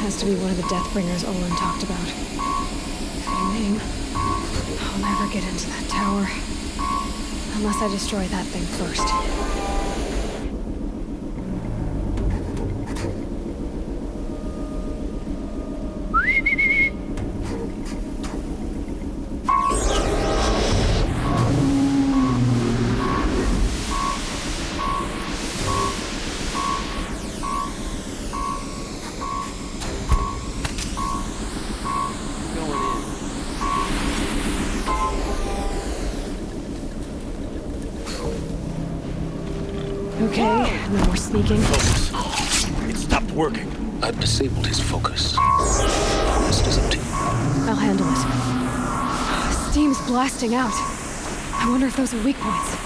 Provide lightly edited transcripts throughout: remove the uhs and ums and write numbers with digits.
Has to be one of the Deathbringers Olin talked about. Fitting name. I'll never get into that tower. Unless I destroy that thing first. Okay, no more sneaking. Focus. It stopped working. I've disabled his focus. The rest is up to you. I'll handle it. Steam's blasting out. I wonder if those are weak points.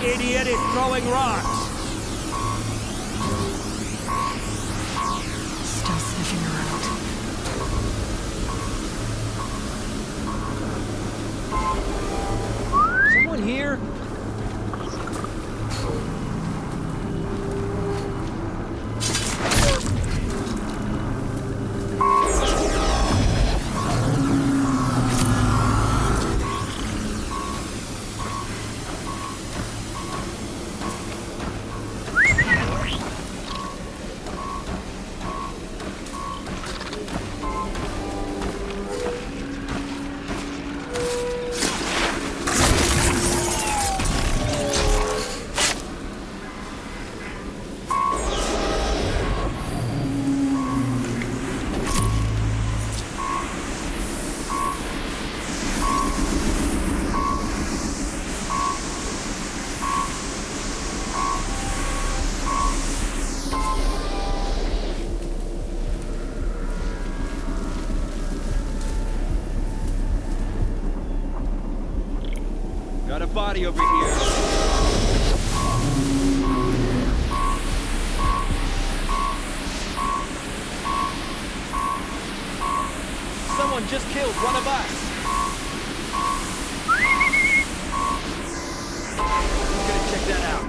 Idiot is throwing rocks! Still sniffing around. Someone here? Got a body over here. Someone just killed one of us. I'm gonna check that out.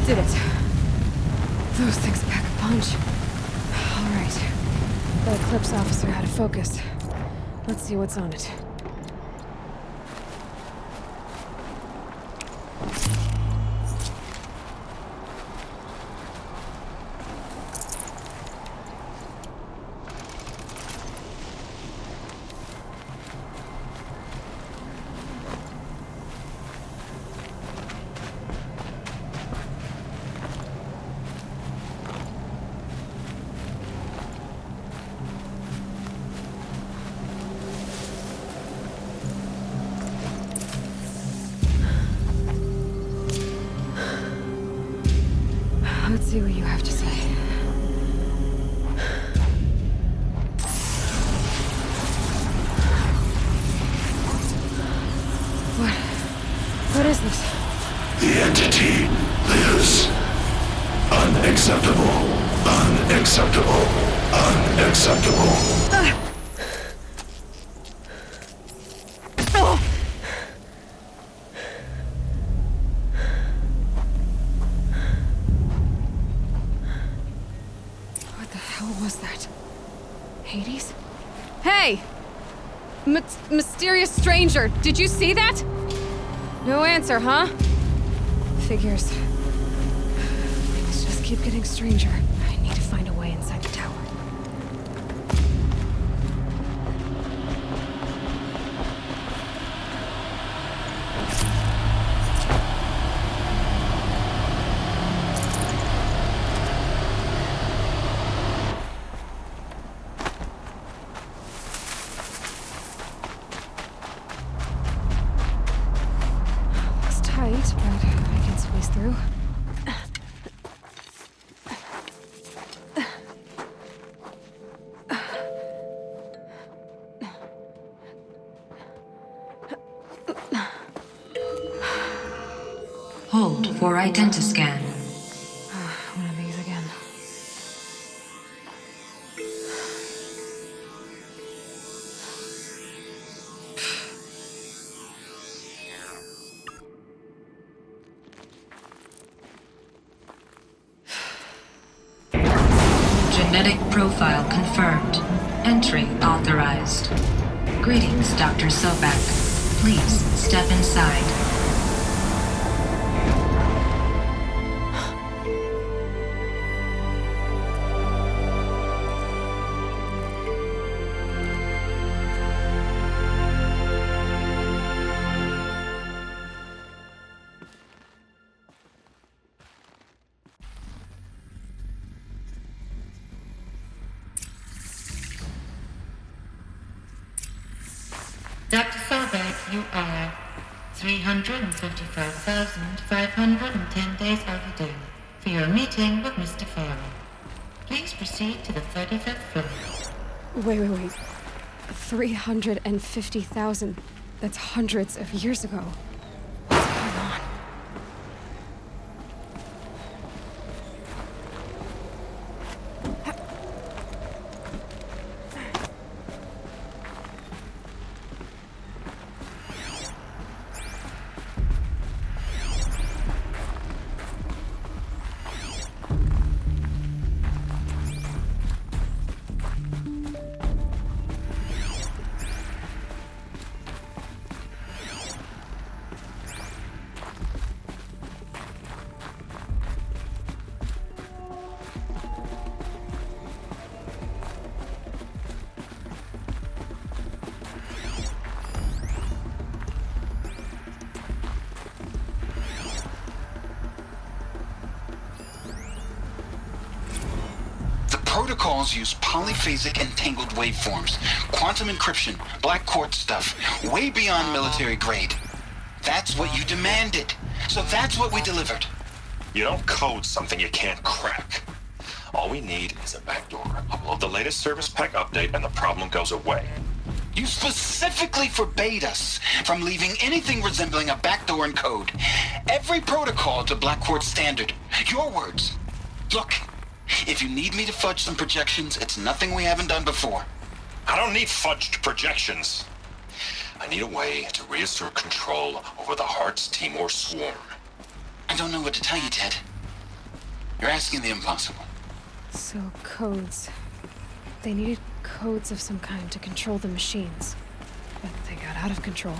Did it. Those things pack a punch. All right. The Eclipse officer had a focus. Let's see what's on it. Let's see what you have to say. What is this? The entity lives. Unacceptable. Unacceptable. Unacceptable. What the hell was that? Hades? Hey! Mysterious stranger, did you see that? No answer, huh? Figures. Things just keep getting stranger. I need to find a way inside the tower. Looks tight, but I can squeeze through. Hold for identiscan. One of these again. Genetic profile confirmed. Entry authorized. Greetings, Dr. Sobek. Please step inside. Dr. Sobek, you are 355,510 days overdue for your meeting with Mr. Farrell. Please proceed to the 35th floor. Wait. 350,000. That's hundreds of years ago. What's going on? Protocols use polyphasic entangled waveforms, quantum encryption, black quartz stuff, way beyond military grade. That's what you demanded, so that's what we delivered. You don't code something you can't crack. All we need is a backdoor. Upload the latest service pack update and the problem goes away. You specifically forbade us from leaving anything resembling a backdoor in code. Every protocol to Black Quartz standard. Your words. Look, if you need me to fudge some projections, it's nothing we haven't done before. I don't need fudged projections. I need a way to reassert control over the Heart's Timor swarm. I don't know what to tell you, Ted. You're asking the impossible. So, codes. They needed codes of some kind to control the machines. But they got out of control.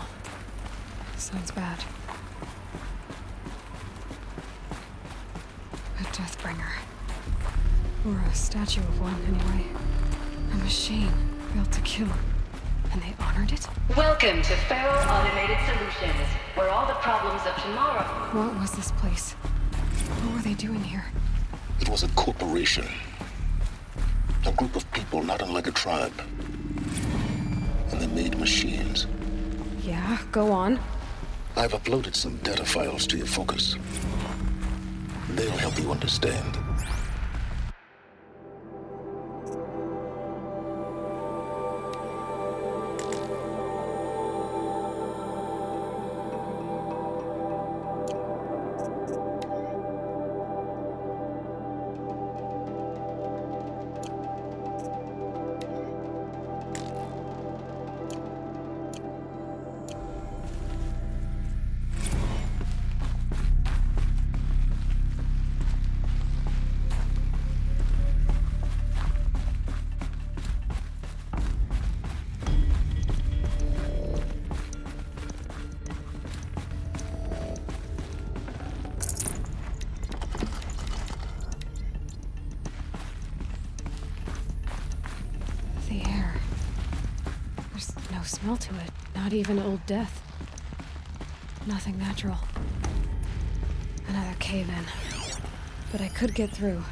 Sounds bad. A Deathbringer. Or a statue of one, anyway. A machine built to kill. And they honored it? Welcome to Faro Automated Solutions, where all the problems of tomorrow... What was this place? What were they doing here? It was a corporation. A group of people not unlike a tribe. And they made machines. Yeah, go on. I've uploaded some data files to your focus. They'll help you understand. The air. There's no smell to it. Not even old death. Nothing natural. Another cave-in. But I could get through.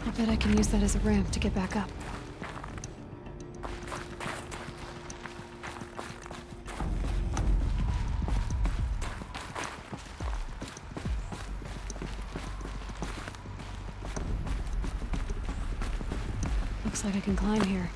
I bet I can use that as a ramp to get back up. Looks like I can climb here.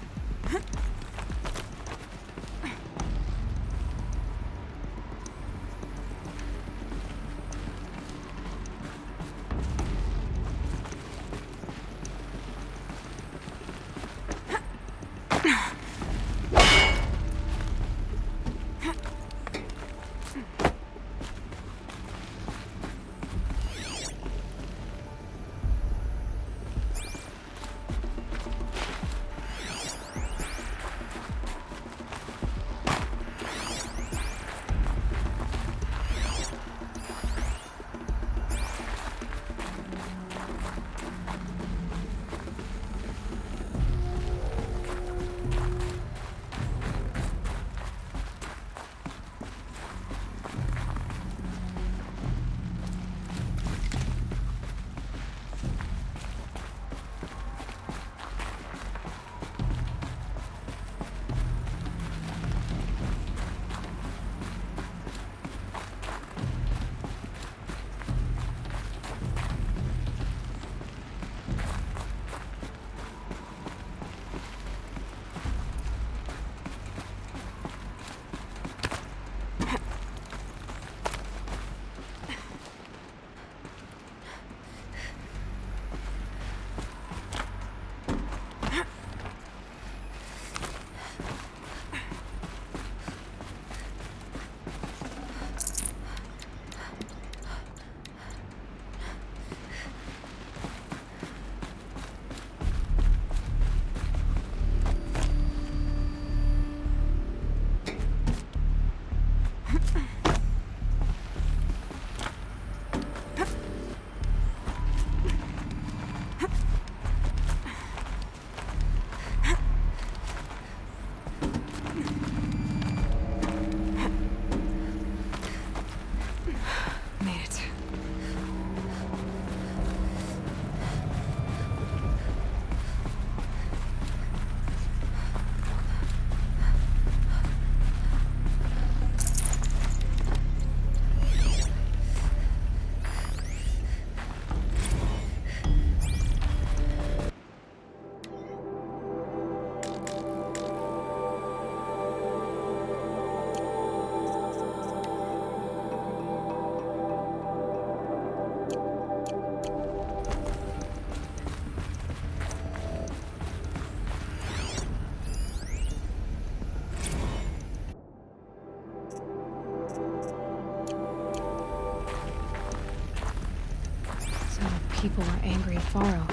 people were angry at Faro.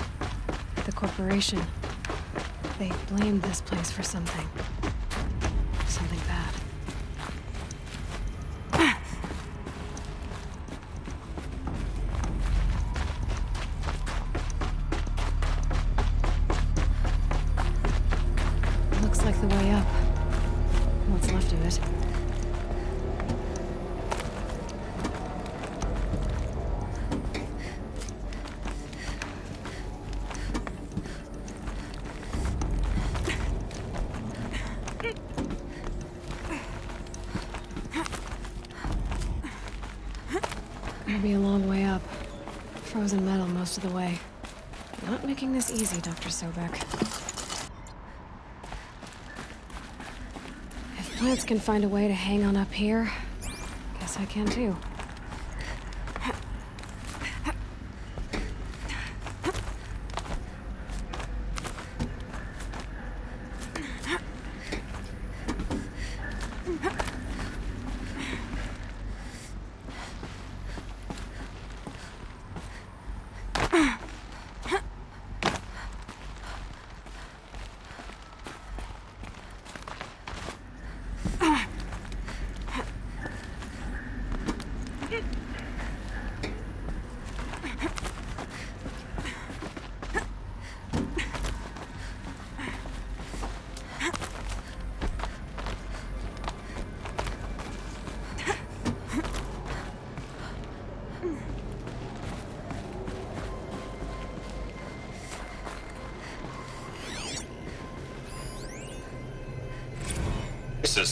The corporation. They blamed this place for something. Something bad. Looks like the way up. What's left of it. It'll be a long way up. Frozen metal most of the way. Not making this easy, Dr. Sobek. If plants can find a way to hang on up here, guess I can too.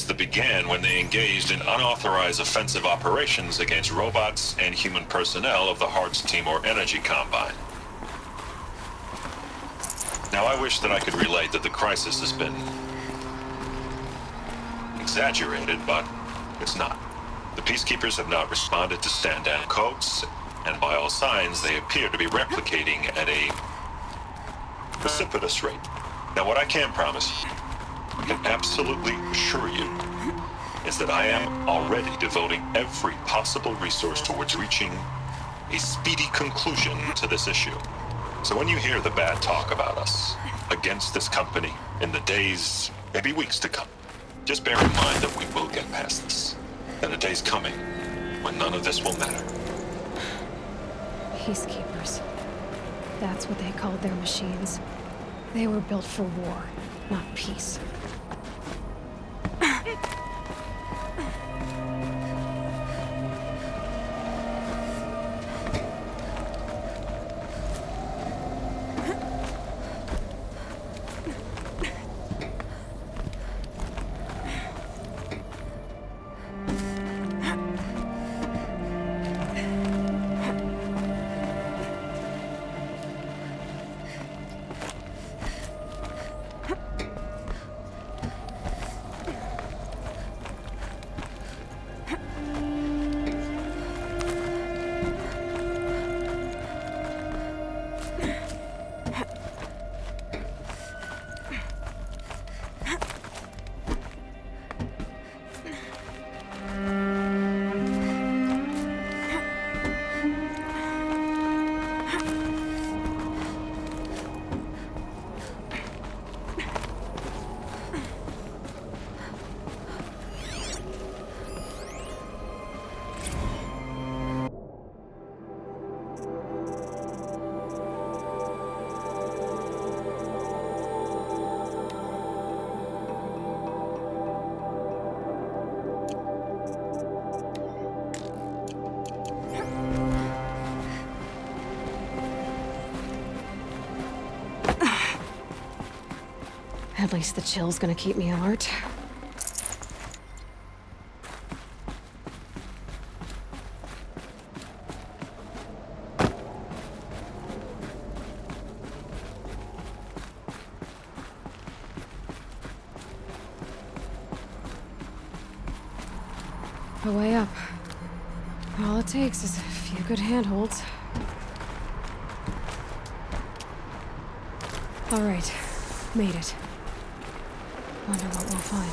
That began when they engaged in unauthorized offensive operations against robots and human personnel of the Hearts Timor Energy Combine. Now, I wish that I could relate that the crisis has been exaggerated, but it's not. The peacekeepers have not responded to stand-down codes, and by all signs, they appear to be replicating at a precipitous rate. Now, what I can promise you, I can absolutely assure you, is that I am already devoting every possible resource towards reaching a speedy conclusion to this issue. So when you hear the bad talk about us against this company in the days, maybe weeks to come, just bear in mind that we will get past this. And a day's coming when none of this will matter. Peacekeepers. That's what they called their machines. They were built for war, not peace. At least the chill's gonna keep me alert. A way up. All it takes is a few good handholds. All right, made it. Wonder what we'll find.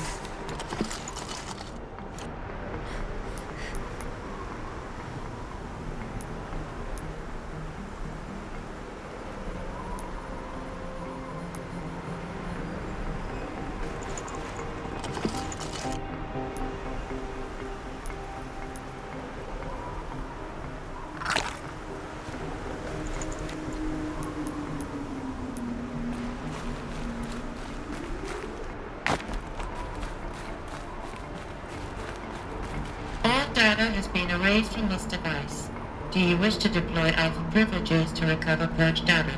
data has been erased from this device. Do you wish to deploy Alpha privileges to recover purged data?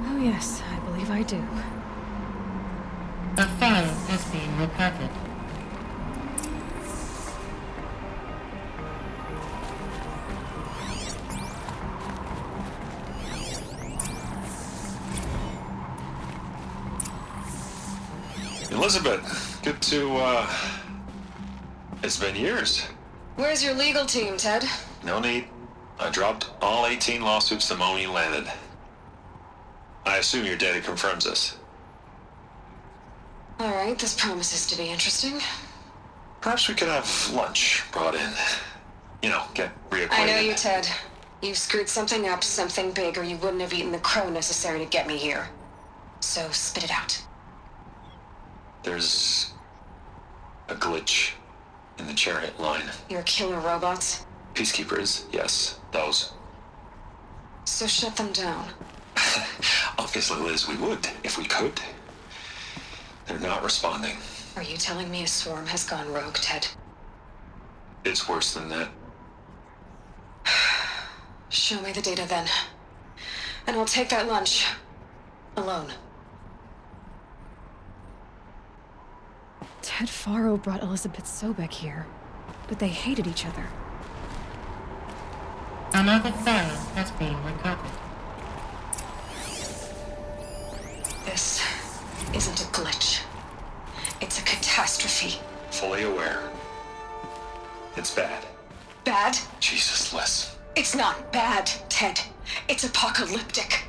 Oh yes, I believe I do. A file has been recovered. Elizabeth, good to, it's been years. Where's your legal team, Ted? No need. I dropped all 18 lawsuits the moment you landed. I assume your data confirms this. All right, this promises to be interesting. Perhaps we could have lunch brought in. You know, get reacquainted. I know you, Ted. You've screwed something up, something big, or you wouldn't have eaten the crow necessary to get me here. So spit it out. There's a glitch in the chariot line. Your killer robots? Peacekeepers, yes, those. So shut them down. Obviously, Liz, we would, if we could. They're not responding. Are you telling me a swarm has gone rogue, Ted? It's worse than that. Show me the data then. And I'll take that lunch. Alone. Ted Faro brought Elizabeth Sobek here, but they hated each other. Another file has been recovered. This isn't a glitch. It's a catastrophe. Fully aware. It's bad. Bad? Jesus, Liz. It's not bad, Ted. It's apocalyptic.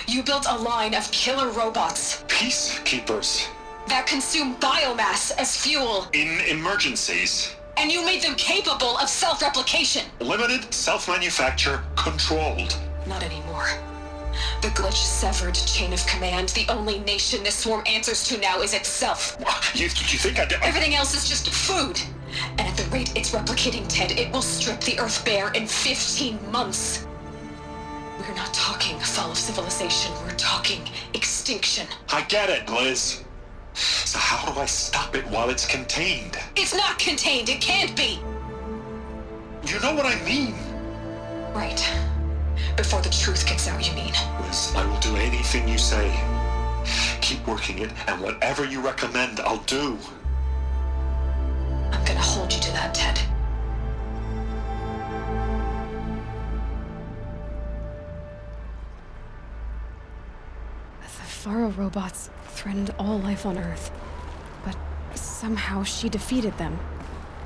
You built a line of killer robots Peacekeepers. that consume biomass as fuel, In emergencies. and you made them capable of self-replication. Limited, self-manufacture, controlled. Not anymore. The glitch severed chain of command. The only nation this swarm answers to now is itself. You think I did? Everything else is just food. And at the rate it's replicating, Ted, it will strip the Earth bare in 15 months. We're not talking fall of civilization. We're talking extinction. I get it, Liz. So how do I stop it while it's contained? It's not contained. It can't be. You know what I mean. Right. Before the truth gets out, you mean? Liz, I will do anything you say. Keep working it, and whatever you recommend, I'll do. I'm gonna hold you to that, Ted. The Faro robots threatened all life on Earth, but somehow she defeated them.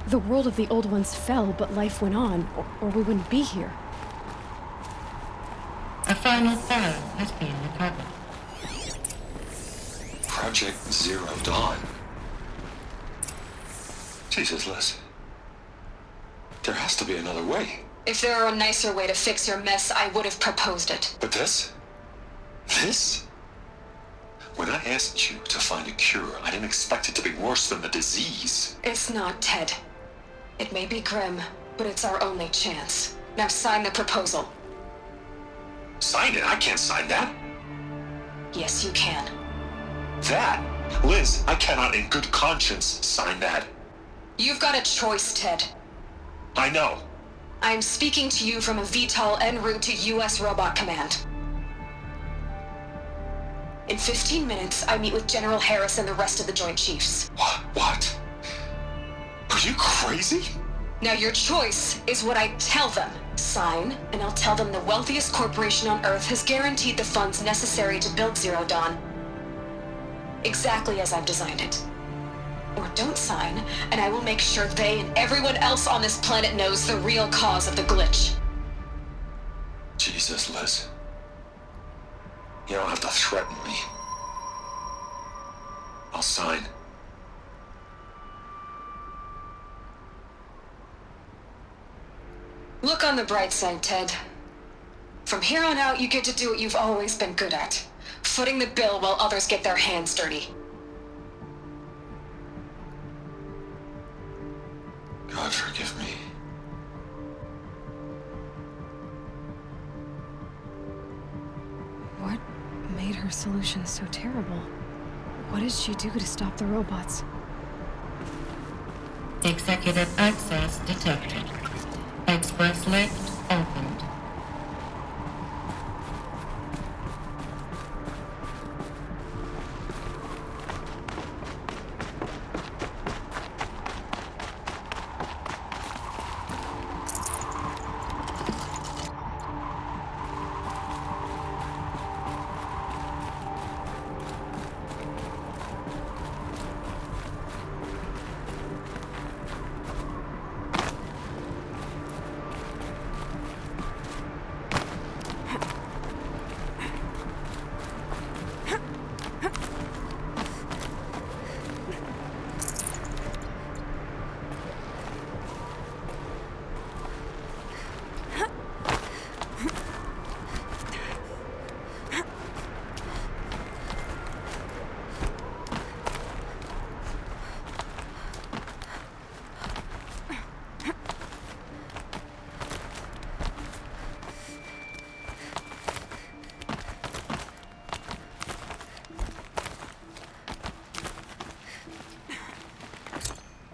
The world of the old ones fell, but life went on, or we wouldn't be here. A final file has been recovered. Project Zero Dawn. Jesus, Liz. There has to be another way. If there were a nicer way to fix your mess, I would have proposed it. But this? This? When I asked you to find a cure, I didn't expect it to be worse than the disease. It's not, Ted. It may be grim, but it's our only chance. Now sign the proposal. Sign it? I can't sign that. Yes, you can. That? Liz, I cannot in good conscience sign that. You've got a choice, Ted. I know. I'm speaking to you from a VTOL en route to U.S. Robot Command. In 15 minutes, I meet with General Harris and the rest of the Joint Chiefs. What? Are you crazy? Now your choice is what I tell them. Sign, and I'll tell them the wealthiest corporation on Earth has guaranteed the funds necessary to build Zero Dawn. Exactly as I've designed it. Or don't sign, and I will make sure they and everyone else on this planet knows the real cause of the glitch. Jesus, Liz. You don't have to threaten me. I'll sign. Look on the bright side, Ted. From here on out, you get to do what you've always been good at. Footing the bill while others get their hands dirty. God forgive me. What made her solution so terrible? What did she do to stop the robots? Executive access detected. Express lift opened.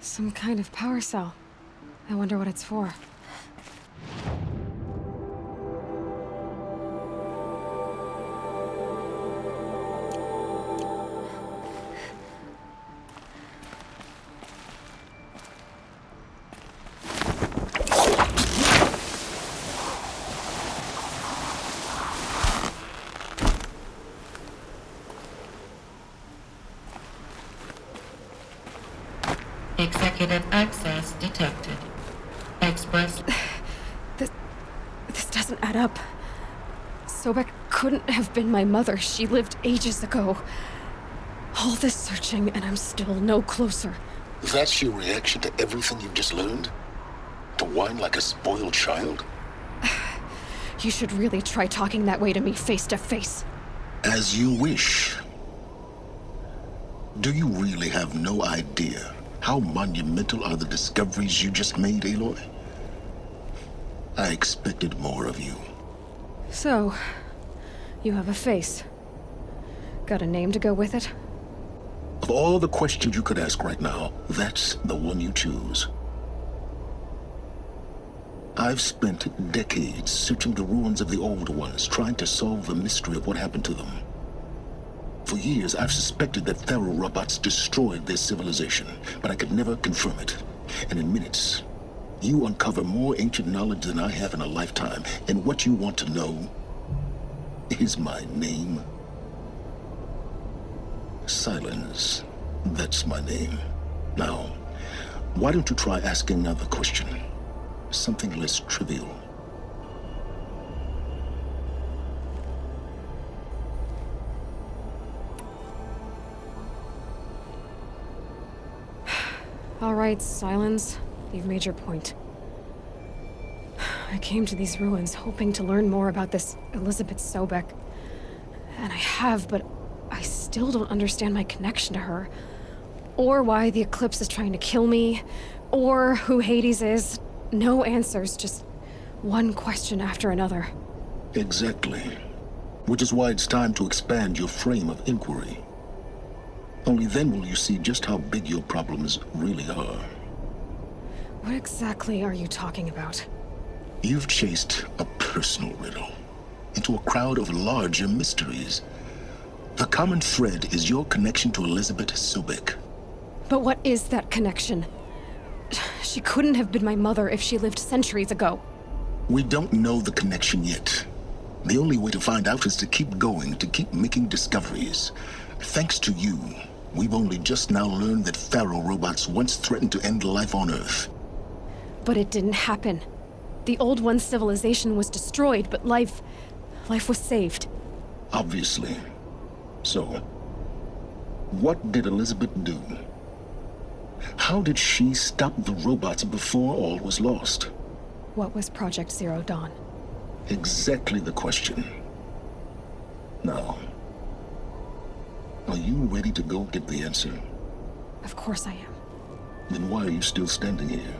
Some kind of power cell. I wonder what it's for. Executive access detected. Express... This doesn't add up. Sobek couldn't have been my mother. She lived ages ago. All this searching, and I'm still no closer. That's your reaction to everything you've just learned? To whine like a spoiled child? You should really try talking that way to me face to face. As you wish. Do you really have no idea how monumental are the discoveries you just made, Aloy? I expected more of you. So, you have a face. Got a name to go with it? Of all the questions you could ask right now, that's the one you choose. I've spent decades searching the ruins of the old ones, trying to solve the mystery of what happened to them. For years, I've suspected that Thero robots destroyed their civilization, but I could never confirm it. And in minutes, you uncover more ancient knowledge than I have in a lifetime. And what you want to know is my name. Silence. That's my name. Now, why don't you try asking another question? Something less trivial. All right, Silence. You've made your point. I came to these ruins hoping to learn more about this Elizabeth Sobek. And I have, but I still don't understand my connection to her. Or why the Eclipse is trying to kill me. Or who Hades is. No answers, just one question after another. Exactly. Which is why it's time to expand your frame of inquiry. Only then will you see just how big your problems really are. What exactly are you talking about? You've chased a personal riddle into a crowd of larger mysteries. The common thread is your connection to Elizabeth Sobek. But what is that connection? She couldn't have been my mother if she lived centuries ago. We don't know the connection yet. The only way to find out is to keep going, to keep making discoveries. Thanks to you, we've only just now learned that Thero robots once threatened to end life on Earth. But it didn't happen. The Old One's civilization was destroyed, but life was saved. Obviously. So, what did Elizabeth do? How did she stop the robots before all was lost? What was Project Zero Dawn? Exactly the question. Now, are you ready to go get the answer? Of course I am. Then why are you still standing here?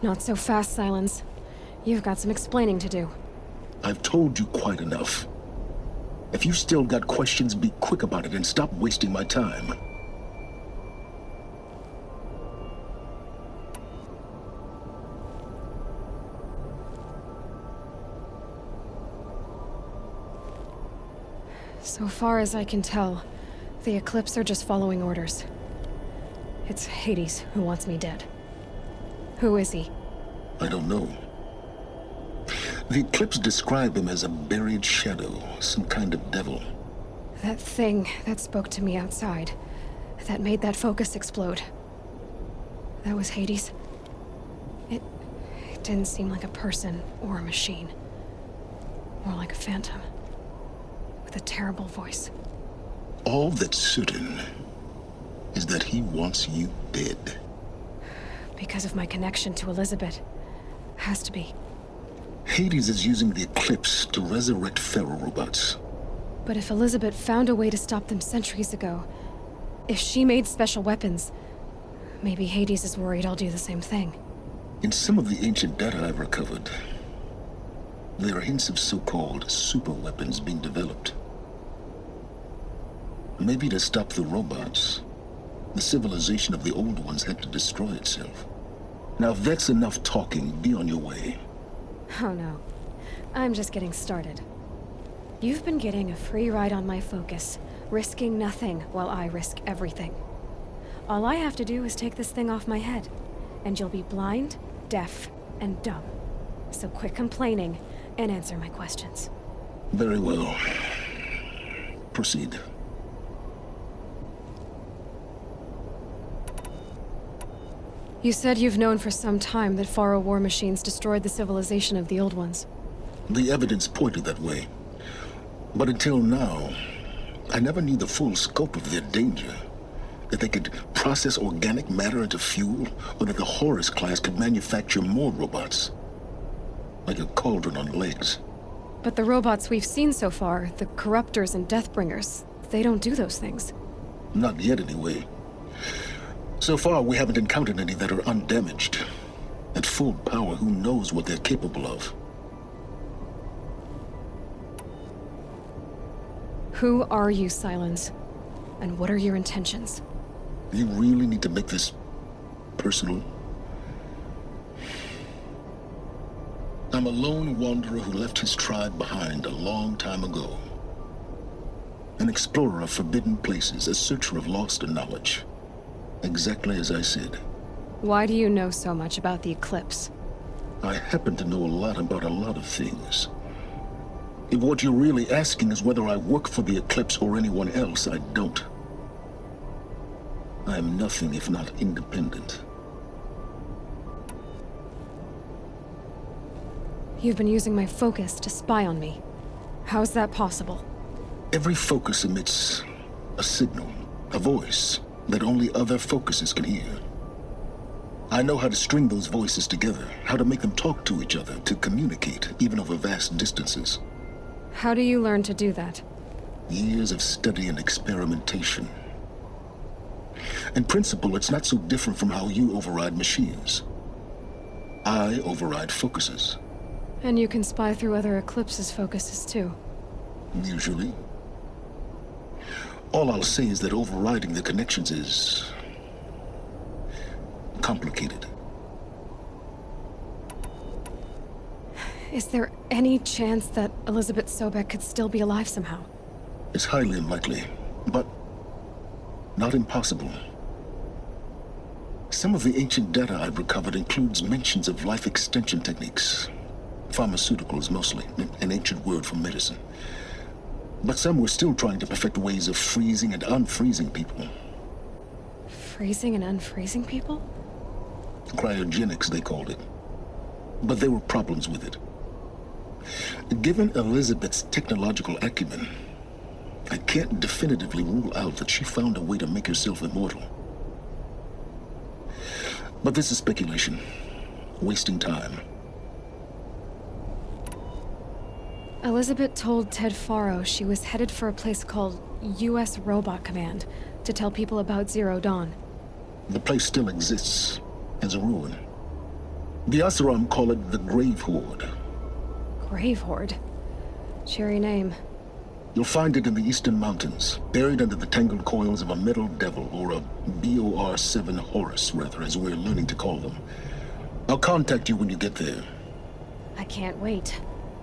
Not so fast, Silence. You've got some explaining to do. I've told you quite enough. If you still got questions, be quick about it and stop wasting my time. So far as I can tell, the Eclipse are just following orders. It's Hades who wants me dead. Who is he? I don't know. The Eclipse describe him as a buried shadow, some kind of devil. That thing that spoke to me outside, that made that focus explode. That was Hades. It didn't seem like a person or a machine. More like a phantom. With a terrible voice. All that's certain is that he wants you dead. Because of my connection to Elizabeth. Has to be. Hades is using the Eclipse to resurrect feral robots. But if Elizabeth found a way to stop them centuries ago, if she made special weapons, maybe Hades is worried I'll do the same thing. In some of the ancient data I've recovered, there are hints of so-called super weapons being developed. Maybe to stop the robots, the civilization of the old ones had to destroy itself. Now, if that's enough talking, be on your way. Oh no. I'm just getting started. You've been getting a free ride on my focus, risking nothing while I risk everything. All I have to do is take this thing off my head, and you'll be blind, deaf, and dumb. So quit complaining and answer my questions. Very well. Proceed. You said you've known for some time that Faro war machines destroyed the civilization of the old ones. The evidence pointed that way. But until now, I never knew the full scope of their danger. That they could process organic matter into fuel, or that the Horus class could manufacture more robots. Like a cauldron on legs. But the robots we've seen so far, the Corruptors and Deathbringers, they don't do those things. Not yet, anyway. So far, we haven't encountered any that are undamaged. At full power, who knows what they're capable of? Who are you, Silence? And what are your intentions? You really need to make this personal? I'm a lone wanderer who left his tribe behind a long time ago. An explorer of forbidden places, a searcher of lost knowledge. Exactly as I said. Why do you know so much about the Eclipse? I happen to know a lot about a lot of things. If what you're really asking is whether I work for the Eclipse or anyone else, I don't. I am nothing if not independent. You've been using my focus to spy on me. How's that possible? Every focus emits a signal, a voice, that only other focuses can hear. I know how to string those voices together, how to make them talk to each other, to communicate, even over vast distances. How do you learn to do that? Years of study and experimentation. In principle, it's not so different from how you override machines. I override focuses. And you can spy through other Eclipse's focuses too. Usually. All I'll say is that overriding the connections is complicated. Is there any chance that Elizabeth Sobek could still be alive somehow? It's highly unlikely, but not impossible. Some of the ancient data I've recovered includes mentions of life extension techniques. Pharmaceuticals, mostly, an ancient word for medicine. But some were still trying to perfect ways of freezing and unfreezing people. Freezing and unfreezing people? Cryogenics, they called it. But there were problems with it. Given Elizabeth's technological acumen, I can't definitively rule out that she found a way to make herself immortal. But this is speculation. Wasting time. Elizabeth told Ted Faro she was headed for a place called U.S. Robot Command to tell people about Zero Dawn. The place still exists, as a ruin. The Asaram call it the Grave Horde. Grave Horde? Cheery name. You'll find it in the Eastern Mountains, buried under the tangled coils of a metal devil, or a BOR-7 Horus, rather, as we're learning to call them. I'll contact you when you get there. I can't wait.